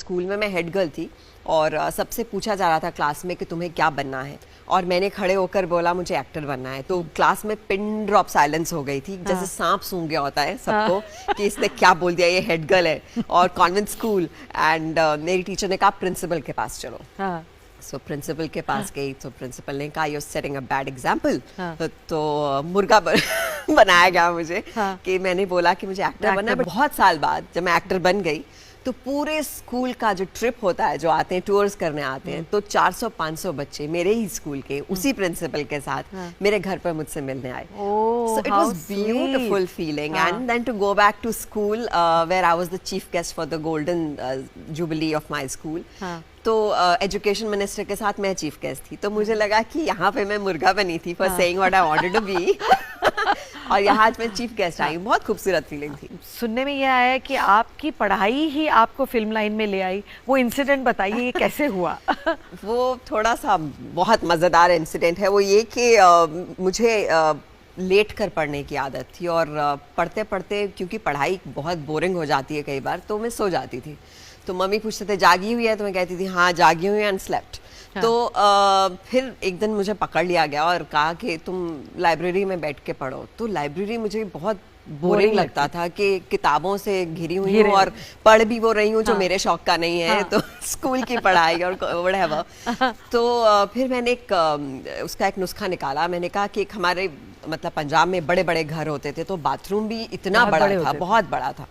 School में मैं head girl थी और सबसे पूछा जा रहा था क्लास में कि तुम्हें क्या बनना है, और मैंने खड़े होकर बोला मुझे एक्टर बनना है। तो क्लास में पिन ड्रॉप साइलेंस हो गई थी, जैसे सांप सूंघ गया होता है सबको कि इसने क्या बोल दिया, ये हेड गर्ल है और कॉन्वेंट स्कूल। एंड मेरी टीचर ने कहा प्रिंसिपल के पास चलो। सो प्रिंसिपल के पास गई तो प्रिंसिपल ने कहा you setting a bad example. तो मुर्गा बनाया गया मुझे कि मैंने बोला कि मुझे एक्टर बनना है। बहुत साल बाद जब मैं एक्टर बन गई तो पूरे स्कूल का जो ट्रिप होता है, जो आते हैं टूर्स करने आते हैं, तो 400-500 बच्चे मेरे ही स्कूल के उसी प्रिंसिपल के साथ मेरे घर पर मुझसे मिलने आए। So it was beautiful feeling and then to go back to school where I was the chief guest for the golden jubilee of my school. तो एजुकेशन मिनिस्टर के साथ मैं चीफ गेस्ट थी, तो मुझे लगा कि यहाँ पे मैं मुर्गा बनी थी for saying what I wanted to be और यहाँ आज मैं चीफ गेस्ट आई। बहुत खूबसूरत फीलिंग थी। सुनने में यह आया कि आपकी पढ़ाई ही आपको फिल्म लाइन में ले आई, वो इंसिडेंट बताइए, ये कैसे हुआ? वो थोड़ा सा बहुत मज़ेदार इंसिडेंट है। वो ये कि मुझे लेट कर पढ़ने की आदत थी और पढ़ते पढ़ते क्योंकि पढ़ाई बहुत बोरिंग हो जाती है कई बार, तो मैं सो जाती थी। तो मम्मी पूछते थे जागी हुई है, तो मैं कहती थी हाँ जागी हुई एंड स्लेप्ट। तो फिर एक दिन मुझे पकड़ लिया गया और कहा कि तुम लाइब्रेरी में बैठ के पढ़ो। तो लाइब्रेरी मुझे बहुत बोरिंग लगता था कि किताबों से घिरी हुई हूँ और पढ़ भी वो रही हूँ जो मेरे शौक का नहीं है। तो स्कूल की पढ़ाई और व्हाटएवर। तो फिर मैंने उसका एक नुस्खा निकाला। मैंने कहा कि हमारे मतलब पंजाब में बड़े बड़े घर होते थे, तो बाथरूम भी इतना बड़ा था, बहुत बड़ा था।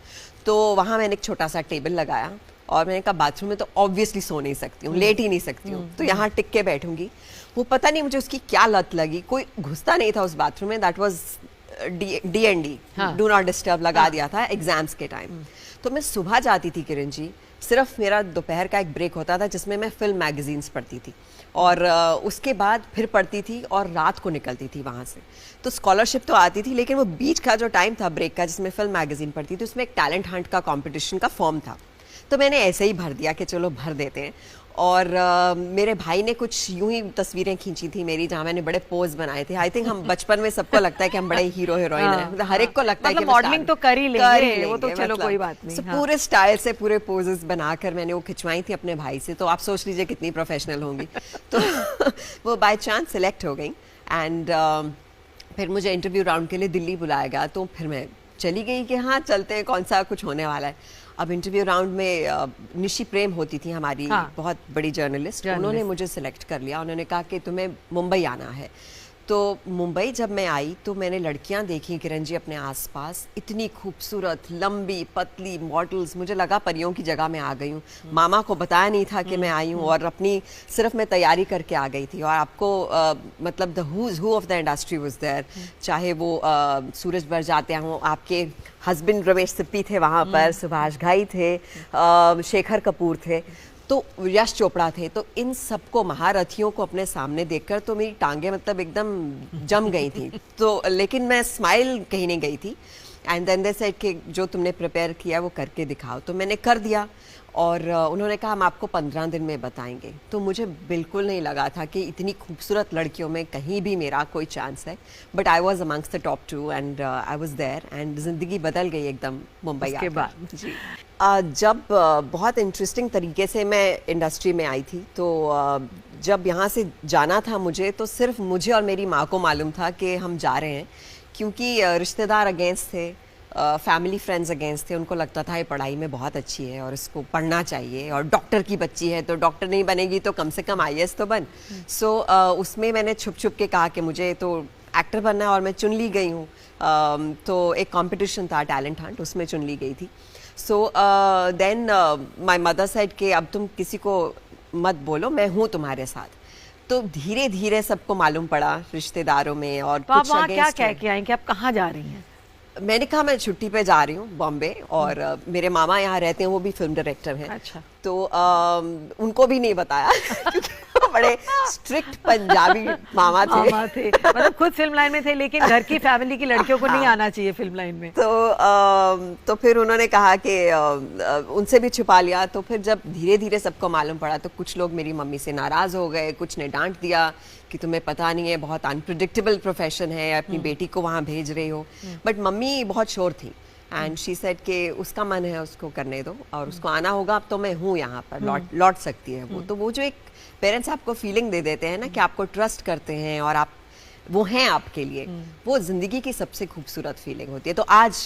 तो वहाँ मैंने एक छोटा सा टेबल लगाया और मैंने कहा बाथरूम में तो ऑब्वियसली सो नहीं सकती हूँ, लेट ही नहीं सकती हूँ, तो यहाँ टिक के बैठूंगी। वो पता नहीं मुझे उसकी क्या लत लगी, कोई घुसता नहीं था उस बाथरूम में। That was DND, do not disturb लगा दिया था एग्जाम्स के टाइम। तो मैं सुबह जाती थी किरण जी, सिर्फ मेरा दोपहर का एक ब्रेक होता था जिसमें मैं फिल्म मैगजीन्स पढ़ती थी और उसके बाद फिर पढ़ती थी और रात को निकलती थी वहाँ से। तो स्कॉलरशिप तो आती थी, लेकिन वो बीच का जो टाइम था ब्रेक का जिसमें फिल्म मैगजीन पढ़ती थी, उसमें एक टैलेंट हंट का कॉम्पिटिशन का फॉर्म था। तो मैंने ऐसे ही भर दिया कि चलो भर देते हैं। और मेरे भाई ने कुछ यूं ही तस्वीरें खींची थी मेरी, जहाँ मैंने बड़े पोज बनाए थे। आई थिंक हम बचपन में सबको लगता है कि हम बड़े हीरो हीरोइन हैं, मतलब हर एक को लगता है कि मॉडलिंग तो कर ही लेंगे, वो तो चलो कोई बात नहीं। पूरे स्टाइल से पूरे पोजेस बनाकर मैंने वो खिंचवाई थी अपने भाई से। तो आप सोच लीजिए कितनी प्रोफेशनल होंगी। तो वो बाय चांस सिलेक्ट हो गई एंड फिर मुझे इंटरव्यू राउंड के लिए दिल्ली बुलाया गया। तो फिर मैं चली गई कि हाँ चलते हैं, कौन सा कुछ होने वाला है। अब इंटरव्यू राउंड में निशी प्रेम होती थी हमारी, बहुत बड़ी जर्नलिस्ट। उन्होंने मुझे सिलेक्ट कर लिया। उन्होंने कहा कि तुम्हें मुंबई आना है। तो मुंबई जब मैं आई तो मैंने लड़कियां देखी किरण जी अपने आसपास, इतनी खूबसूरत लंबी पतली मॉडल्स। मुझे लगा परियों की जगह में आ गई हूँ। मामा को बताया नहीं था कि मैं आई हूँ और अपनी सिर्फ मैं तैयारी करके आ गई थी। और आपको मतलब the who's who of the industry was there, चाहे वो सूरज बरजात्या हों, आपके हस्बैंड रमेश सिप्पी थे वहाँ पर, सुभाष घाई थे, शेखर कपूर थे, तो यश चोपड़ा थे। तो इन सबको महारथियों को अपने सामने देखकर तो मेरी टांगे मतलब एकदम जम गई थी। तो लेकिन मैं स्माइल कहीं नहीं गई थी। एंड देन दे सेड कि जो तुमने प्रिपेयर किया वो करके दिखाओ। तो मैंने कर दिया और उन्होंने कहा हम आपको 15 दिन में बताएंगे। तो मुझे बिल्कुल नहीं लगा था कि इतनी खूबसूरत लड़कियों में कहीं भी मेरा कोई चांस है। But I was amongst the top 2 and I was there and जिंदगी बदल गई एकदम मुंबई के बाद। जी जब बहुत इंटरेस्टिंग तरीके से मैं इंडस्ट्री में आई थी, तो जब यहाँ से जाना था मुझे, तो सिर्फ मुझे और मेरी माँ को मालूम था कि हम जा रहे हैं, क्योंकि रिश्तेदार अगेंस्ट थे, फैमिली फ्रेंड्स अगेंस्ट थे। उनको लगता था ये पढ़ाई में बहुत अच्छी है और इसको पढ़ना चाहिए, और डॉक्टर की बच्ची है तो डॉक्टर नहीं बनेगी तो कम से कम IAS तो बन। सो उसमें मैंने छुप छुप के कहा कि मुझे तो एक्टर बनना है और मैं चुन ली गई हूँ। तो एक कंपटीशन था टैलेंट हंट, उसमें चुन ली गई थी। So then my mother said कि अब तुम किसी को मत बोलो, मैं हूँ तुम्हारे साथ। तो धीरे धीरे सबको मालूम पड़ा रिश्तेदारों में। और तो आप वहाँ क्या कह के आए कि आप कहाँ जा रही हैं? मैंने कहा मैं छुट्टी पे जा रही हूँ बॉम्बे, और मेरे मामा यहाँ रहते हैं, वो भी फिल्म डायरेक्टर हैं। अच्छा। तो उनको भी नहीं बताया क्योंकि वो बड़े स्ट्रिक्ट पंजाबी मामा थे। मतलब खुद फिल्म लाइन में थे, लेकिन घर की फैमिली की लड़कियों को नहीं आना चाहिए फिल्म लाइन में। तो फिर उन्होंने कहा कि उनसे भी छुपा लिया। तो फिर जब धीरे धीरे सबको मालूम पड़ा तो कुछ लोग मेरी मम्मी से नाराज हो गए, कुछ ने डांट दिया कि तुम्हें पता नहीं है, बहुत अनप्रिडिक्टेबल प्रोफेशन है, अपनी बेटी को वहाँ भेज रही हो। बट मम्मी बहुत श्योर थी एंड शी सेड कि उसका मन है उसको करने दो और उसको आना होगा, अब तो मैं हूँ यहाँ पर, लौट सकती है वो। तो वो जो एक पेरेंट्स आपको फीलिंग दे देते हैं ना कि आपको ट्रस्ट करते हैं और आप वो हैं आपके लिए, वो ज़िंदगी की सबसे खूबसूरत फीलिंग होती है। तो आज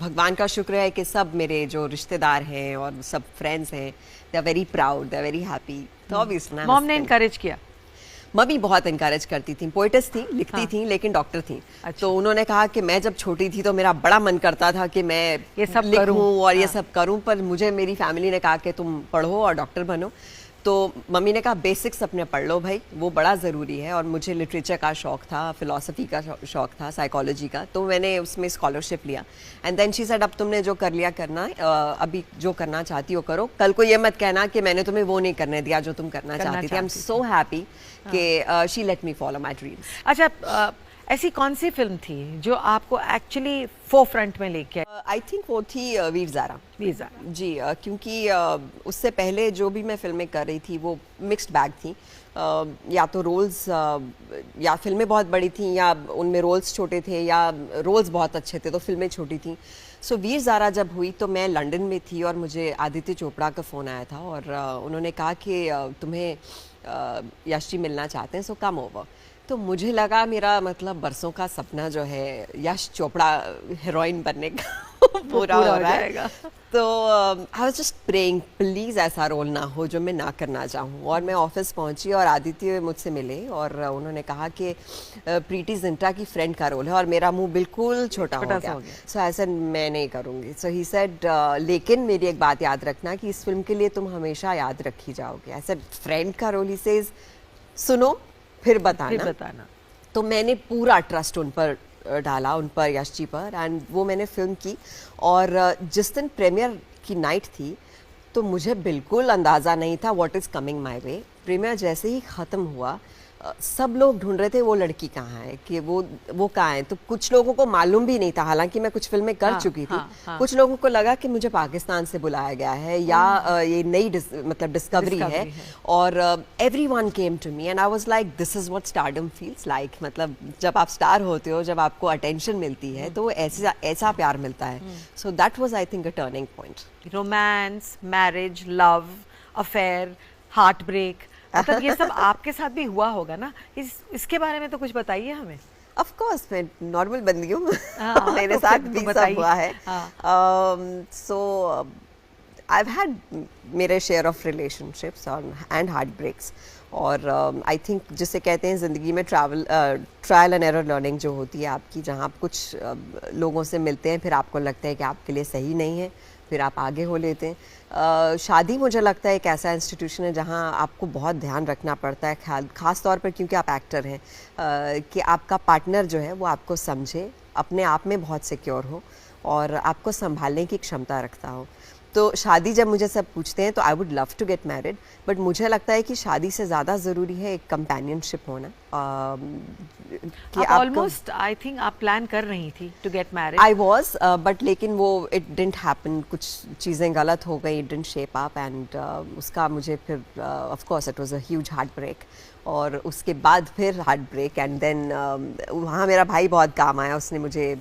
भगवान का शुक्र है कि सब मेरे जो रिश्तेदार हैं और सब फ्रेंड्स हैं, they are very proud, they are very happy. तो ऑब्वियसली मॉम ने इनकरेज किया? मम्मी बहुत इनकरेज करती थी, पोइटस थी, लिखती थी, लेकिन डॉक्टर थी। अच्छा। तो उन्होंने कहा कि मैं जब छोटी थी तो मेरा बड़ा मन करता था कि मैं ये सब लिखूं और ये हाँ। सब करूं, पर मुझे मेरी फैमिली ने कहा कि तुम पढ़ो और डॉक्टर बनो। तो मम्मी ने कहा बेसिक्स अपने पढ़ लो भाई, वो बड़ा ज़रूरी है। और मुझे लिटरेचर का शौक़ था, फ़िलासफ़ी का शौक़ था, साइकोलॉजी का, तो मैंने उसमें स्कॉलरशिप लिया। एंड देन शी सेड अब तुमने जो कर लिया करना, अभी जो करना चाहती हो करो, कल को ये मत कहना कि मैंने तुम्हें वो नहीं करने दिया जो तुम करना चाहती थी। आई एम सो हैप्पी कि she let me follow my dreams. अच्छा, ऐसी कौन सी फिल्म थी जो आपको एक्चुअली फोरफ्रंट में लेके आई? आई थिंक वो थी वीर ज़ारा। वीर ज़ारा जी, क्योंकि उससे पहले जो भी मैं फिल्में कर रही थी वो मिक्स्ड बैग थी। या तो रोल्स या फिल्में बहुत बड़ी थी या उनमें रोल्स छोटे थे या रोल्स बहुत अच्छे थे तो फिल्में छोटी थी। सो वीर ज़ारा जब हुई तो मैं लंदन में थी और मुझे आदित्य चोपड़ा का फ़ोन आया था और उन्होंने कहा कि तुम्हें यश जी मिलना चाहते हैं, सो कम ओवर। तो मुझे लगा मेरा मतलब बरसों का सपना जो है यश चोपड़ा हीरोइन बनने का पूरा हो रहा है। तो I was just praying please ऐसा रोल ना हो जो मैं ना करना चाहूँ। और मैं ऑफिस पहुँची और आदित्य मुझसे मिले और उन्होंने कहा कि प्रीति जिंटा की फ्रेंड का रोल है और मेरा मुंह बिल्कुल छोटा हो गया। सो आई सेड मैं नहीं करूँगी। सो ही सेड लेकिन मेरी एक बात याद रखना कि इस फिल्म के लिए तुम हमेशा याद रखी जाओगे। आई सेड फ्रेंड का रोल? ही सेज सुनो फिर बताना। तो मैंने पूरा ट्रस्ट उन पर डाला, उन पर, यश जी पर, एंड वो मैंने फिल्म की। और जिस दिन प्रीमियर की नाइट थी तो मुझे बिल्कुल अंदाज़ा नहीं था what is coming my way. Premiere जैसे ही ख़त्म हुआ सब लोग ढूंढ रहे थे वो लड़की कहाँ है, कि वो कहाँ है। तो कुछ लोगों को मालूम भी नहीं था, हालांकि मैं कुछ फिल्में कर चुकी थी। कुछ लोगों को लगा कि मुझे पाकिस्तान से बुलाया गया है या ये नई मतलब डिस्कवरी है। और everyone came to me and I was like this is what stardom feels like. मतलब जब आप स्टार होते हो, जब आपको अटेंशन मिलती है तो ऐसा प्यार मिलता है। So that was I think a turning point. Romance, marriage, love affair, heart break, मतलब ये सब आपके साथ भी हुआ होगा ना? इसके बारे में तो कुछ बताइए हमें। ऑफ कोर्स मैं नॉर्मल बंदी हूँ। मेरे साथ भी सब हुआ है। सो आई हैड मेरे share of relationships and heart breaks. और आई थिंक जिसे कहते हैं ज़िंदगी में ट्रायल एंड एरर लर्निंग जो होती है आपकी, जहाँ आप कुछ लोगों से मिलते हैं फिर आपको लगता है कि आपके लिए सही नहीं है, फिर आप आगे हो लेते हैं। शादी मुझे लगता है एक ऐसा इंस्टीट्यूशन है जहाँ आपको बहुत ध्यान रखना पड़ता है, ख़ास तौर पर क्योंकि आप एक्टर हैं, कि आपका पार्टनर जो है वो आपको समझे, अपने आप में बहुत सिक्योर हो और आपको संभालने की क्षमता रखता हो। तो शादी जब मुझे सब पूछते हैं तो I would love to get married, but मुझे लगता है कि शादी से ज़्यादा ज़रूरी है एक कंपेनियनशिप होना। कि आप ऑलमोस्ट आई थिंक आप प्लान कर रही थी to get married. I was but लेकिन वो इट डिडंट हैपन, कुछ चीज़ें गलत हो गई, it didn't shape up and उसका मुझे फिर of course it was a huge heart break. और उसके बाद फिर हार्ट ब्रेक एंड देन वहाँ मेरा भाई बहुत काम आया, उसने मुझे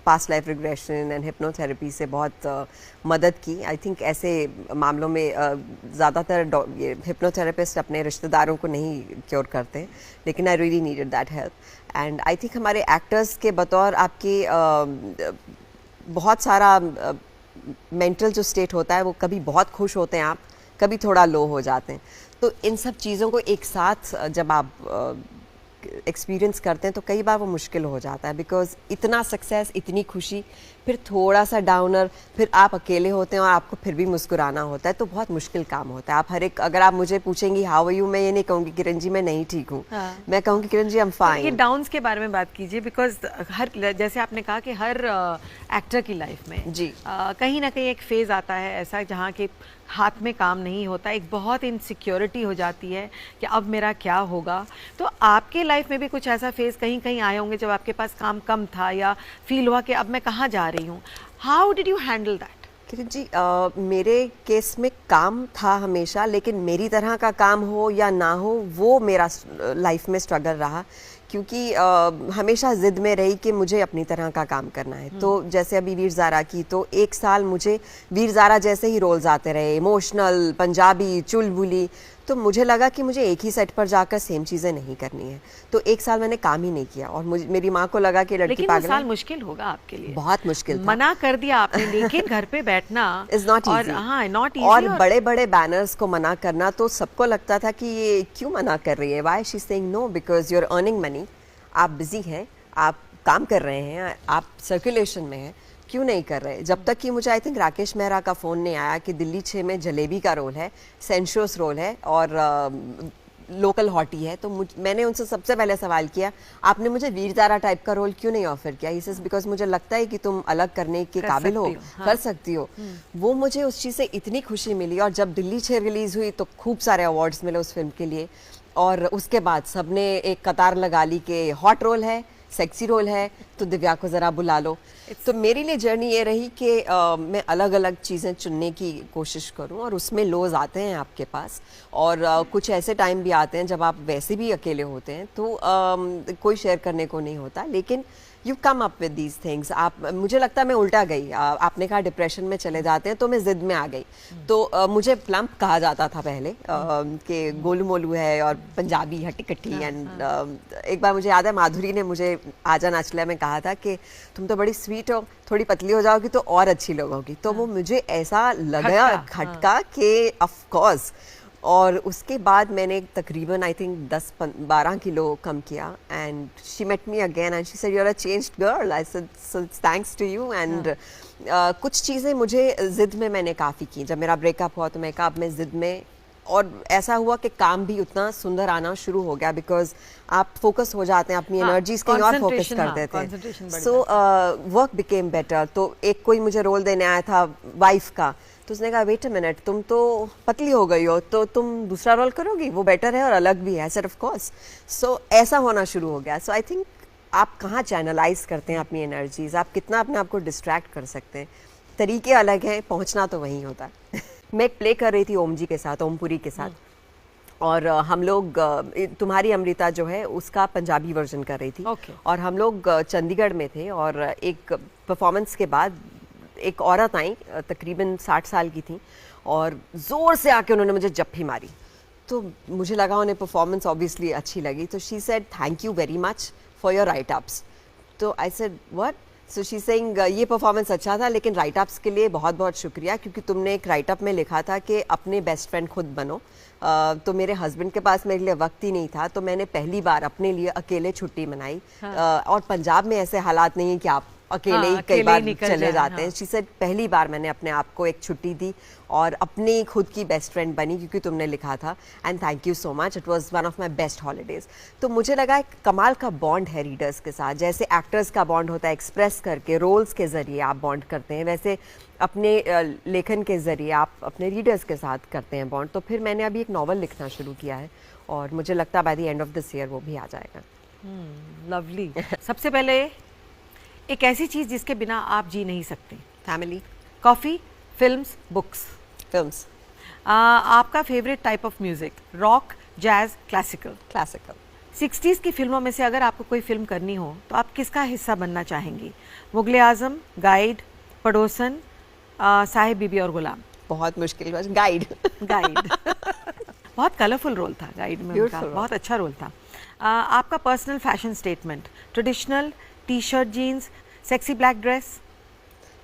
past life regression and hypnotherapy से बहुत मदद की। आई थिंक ऐसे मामलों में ज़्यादातर ये हिप्नोथेरेपिस्ट अपने रिश्तेदारों को नहीं क्योर करते, लेकिन I really needed that help. And I think हमारे एक्टर्स के बतौर आपके बहुत सारा मेंटल जो स्टेट होता है वो कभी बहुत खुश होते हैं आप, कभी थोड़ा लो हो जाते हैं। तो इन सब चीज़ों को एक साथ जब आप एक्सपीरियंस करते हैं तो कई बार वो मुश्किल हो जाता है, बिकॉज इतना सक्सेस, इतनी खुशी, फिर थोड़ा सा डाउनर, फिर आप अकेले होते हैं और आपको फिर भी मुस्कुराना होता है, तो बहुत मुश्किल काम होता है। आप हर एक, अगर आप मुझे पूछेंगी हाउ आर यू, मैं ये नहीं कहूँगी किरण जी मैं नहीं ठीक हूँ, मैं कहूँगी Kiran ji I am fine. ये डाउन्स के बारे में बात कीजिए, बिकॉज हर, जैसे आपने कहा कि हर एक्टर की लाइफ में जी कहीं ना कहीं एक फेज आता है ऐसा जहाँ के हाथ में काम नहीं होता, एक बहुत इनसिक्योरिटी हो जाती है कि अब मेरा क्या होगा। तो आपके लाइफ में भी कुछ ऐसा फेज कहीं कहीं आए होंगे जब आपके पास काम कम था या फील हुआ कि अब मैं कहाँ जा रही हूँ। How did you handle that? Kiran ji मेरे केस में काम था हमेशा, लेकिन मेरी तरह का काम हो या ना हो वो मेरा लाइफ में स्ट्रगल रहा, क्योंकि हमेशा ज़िद में रही कि मुझे अपनी तरह का काम करना है। तो जैसे अभी वीर ज़ारा की, तो 1 साल मुझे वीर ज़ारा जैसे ही रोल्स आते रहे, इमोशनल, पंजाबी, चुलबुली। तो मुझे लगा कि मुझे एक ही सेट पर जाकर सेम चीज़ें नहीं करनी है। तो 1 साल मैंने काम ही नहीं किया और मेरी माँ को लगा कि लड़की लेकिन पागल वो साल है। मुश्किल होगा आपके लिए, बहुत मुश्किल था। मना कर दिया आपने, लेकिन घर पे बैठना इज नॉट और ईजी। हाँ नॉट ईजी। और बड़े बड़े बैनर्स को मना करना, तो सबको लगता था कि ये क्यों मना कर रही है, why she saying no, because you are earning money, आप बिजी हैं, आप काम कर रहे हैं, आप सर्कुलेशन में हैं, क्यों नहीं कर रहे। जब तक कि मुझे आई थिंक राकेश मेहरा का फ़ोन नहीं आया कि दिल्ली 6 में जलेबी का रोल है, सेंशोस रोल है और लोकल हॉटी है। तो मैंने उनसे सबसे पहले सवाल किया, आपने मुझे वीर ज़ारा टाइप का रोल क्यों नहीं ऑफर किया। इस बिकॉज मुझे लगता है कि तुम अलग करने के काबिल हो, हाँ। कर सकती हो। वो मुझे उस चीज़ से इतनी खुशी मिली। और जब दिल्ली 6 रिलीज़ हुई तो खूब सारे अवार्ड्स मिले उस फिल्म के लिए। और उसके बाद सबने एक कतार लगा ली कि हॉट रोल है, सेक्सी रोल है, तो दिव्या को ज़रा बुला लो। तो मेरे लिए जर्नी ये रही कि मैं अलग अलग चीज़ें चुनने की कोशिश करूं, और उसमें लोज आते हैं आपके पास, और कुछ ऐसे टाइम भी आते हैं जब आप वैसे भी अकेले होते हैं, तो कोई शेयर करने को नहीं होता। लेकिन you come up with these things. आप, मुझे लगता है मैं उल्टा गई। आपने कहा डिप्रेशन में चले जाते हैं, तो मैं जिद में आ गई। तो मुझे प्लम्प कहा जाता था पहले कि गोलू मोलू है और पंजाबी हट्टी कट्टी। एंड एक बार मुझे याद है माधुरी ने मुझे आजा नाचला में कहा था कि तुम तो बड़ी स्वीट हो, थोड़ी पतली हो जाओगी तो और अच्छी लगोगी। तो वो मुझे ऐसा लगा खटका कि ऑफ कोर्स। और उसके बाद मैंने तकरीबन आई थिंक 10-12 किलो कम किया। And she met me again and she said you are a changed girl. I said so it's thanks to you. And कुछ चीज़ें मुझे ज़िद में मैंने काफ़ी की। जब मेरा ब्रेकअप हुआ तो मैं कहा अब मैं ज़िद में, और ऐसा हुआ कि काम भी उतना सुंदर आना शुरू हो गया, बिकॉज आप फोकस हो जाते हैं, अपनी एनर्जीज कहीं और फोकस करते थे। So work became better. तो एक कोई मुझे रोल देने आया था वाइफ का, तो उसने कहा वेट अ मिनट, तुम तो पतली हो गई हो, तो तुम दूसरा रोल करोगी, वो बेटर है और अलग भी है। I said of course. So ऐसा होना शुरू हो गया। सो आई थिंक आप कहाँ चैनलाइज करते हैं अपनी एनर्जीज, आप कितना अपने आप को डिस्ट्रैक्ट कर सकते हैं। तरीके अलग हैं, पहुँचना तो वहीं होता है। मैं एक प्ले कर रही थी ओम जी के साथ, ओमपुरी के साथ, और हम लोग तुम्हारी अमृता जो है उसका पंजाबी वर्जन कर रही थी। और हम लोग चंडीगढ़ में थे, और एक परफॉर्मेंस के बाद एक औरत आई, तकरीबन 60 साल की थी, और ज़ोर से आके उन्होंने मुझे जप्फी मारी। तो मुझे लगा उन्हें परफॉर्मेंस ऑब्वियसली अच्छी लगी। तो she said thank you very much for your write ups. तो I said what. So she saying ये परफॉर्मेंस अच्छा था, लेकिन राइट अप्स के लिए बहुत बहुत शुक्रिया, क्योंकि तुमने एक राइट अप में लिखा था कि अपने बेस्ट फ्रेंड खुद बनो। तो मेरे हस्बैंड के पास मेरे लिए वक्त ही नहीं था, तो मैंने पहली बार अपने लिए अकेले छुट्टी मनाई। और पंजाब में ऐसे हालात नहीं है कि आप अकेले ही कई बार चले जाते हैं। शी सेड पहली बार मैंने अपने आप को एक छुट्टी दी और अपनी खुद की बेस्ट फ्रेंड बनी, क्योंकि तुमने लिखा था। And thank you so much, it was one of my best holidays. तो मुझे लगा एक कमाल का बॉन्ड है रीडर्स के साथ। जैसे एक्टर्स का बॉन्ड होता है एक्सप्रेस करके, रोल्स के जरिए आप बॉन्ड करते हैं, वैसे अपने लेखन के जरिए आप अपने रीडर्स के साथ करते हैं बॉन्ड। तो फिर मैंने अभी एक नॉवल लिखना शुरू किया है, और मुझे लगता है by the end of this year वो भी आ जाएगा। लवली। सबसे पहले एक ऐसी चीज जिसके बिना आप जी नहीं सकते। Family. Coffee, films, books. Films. आपका favourite type of music, rock, jazz, classical? Classical. 60s की फिल्मों में से अगर आपको कोई फिल्म करनी हो तो आप किसका हिस्सा बनना चाहेंगी? मुगले आजम, गाइड, पड़ोसन, साहिब बीबी और गुलाम? बहुत मुश्किल बस गाइड। गाइड। बहुत कलरफुल रोल था गाइड में उनका, बहुत अच्छा रोल था। आपका personal fashion statement, traditional, T shirt, jeans, sexy black dress?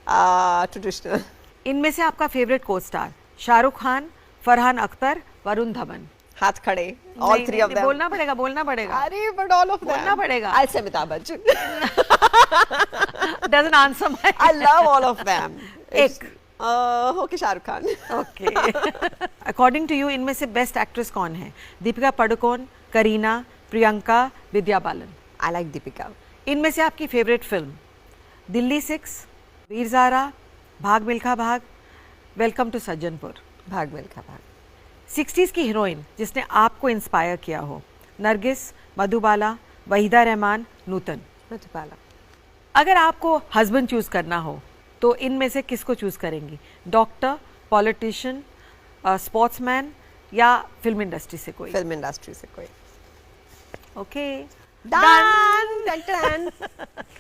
Traditional. इनमें से आपका favourite co-star, Shahrukh Khan, Farhan Akhtar, Varun Dhawan? हाथ खड़े, all three of them. बोलना पड़ेगा, बोलना पड़ेगा। अरे but all of them. बोलना पड़ेगा। I'll say Amitabh Bachchan. Doesn't answer my. I love all of them. एक okay, Shahrukh Khan. Okay. According to you इनमें से बेस्ट एक्ट्रेस कौन है? दीपिका पादुकोण, करीना, प्रियंका, विद्या बालन? I like Deepika. इनमें से आपकी फेवरेट फिल्म? दिल्ली 6, वीर ज़ारा, भाग मिल्खा भाग, वेलकम टू सज्जनपुर? भाग मिल्खा भाग। 60s की हीरोइन जिसने आपको इंस्पायर किया हो? नरगिस, मधुबाला, वहीदा रहमान, नूतन? मधुबाला। अगर आपको हस्बैंड चूज करना हो तो इनमें से किसको चूज करेंगी? डॉक्टर, पॉलिटिशियन, स्पोर्ट्समैन, या फिल्म इंडस्ट्री से कोई? फिल्म इंडस्ट्री से कोई। Okay. Done. Dun, dun, dun.